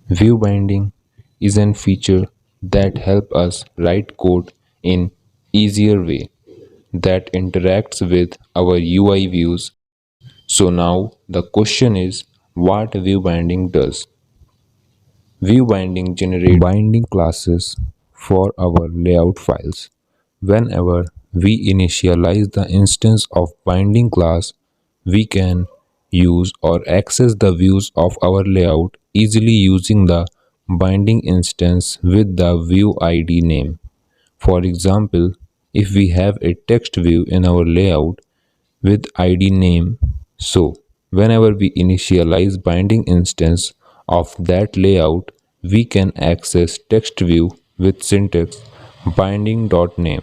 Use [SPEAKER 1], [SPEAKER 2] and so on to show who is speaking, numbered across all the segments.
[SPEAKER 1] View binding is a feature that helps us write code in easier way that interacts with our UI views. So now the question is what view binding does. View binding generates binding classes for our layout files. Whenever we initialize the instance of binding class, we can use or access the views of our layout easily using the binding instance with the view ID name. For example, if we have a text view in our layout with ID name, so whenever we initialize binding instance of that layout, we can access text view with syntax binding.name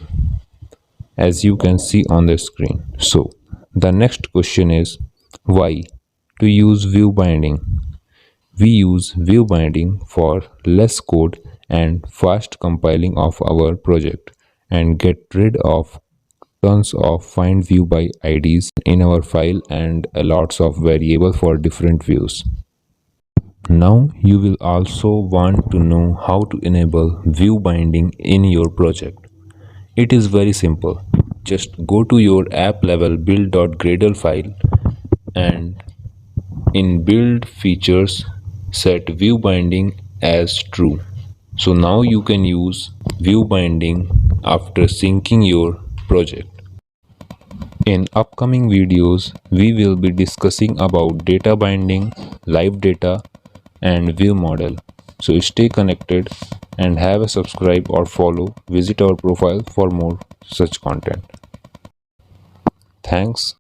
[SPEAKER 1] as you can see on the screen. So the next question is why to use view binding. We use view binding for less code and fast compiling of our project and get rid of tons of findViewByIds in our file and lots of variable for different views. Now you will also want to know how to enable view binding in your project. It is very simple. Just go to your app level build.gradle file and in build features set view binding as true. So now you can use view binding after syncing your project. In upcoming videos, we will be discussing about data binding, live data, and view model. So stay connected and have a subscribe or follow. Visit our profile for more such content. Thanks.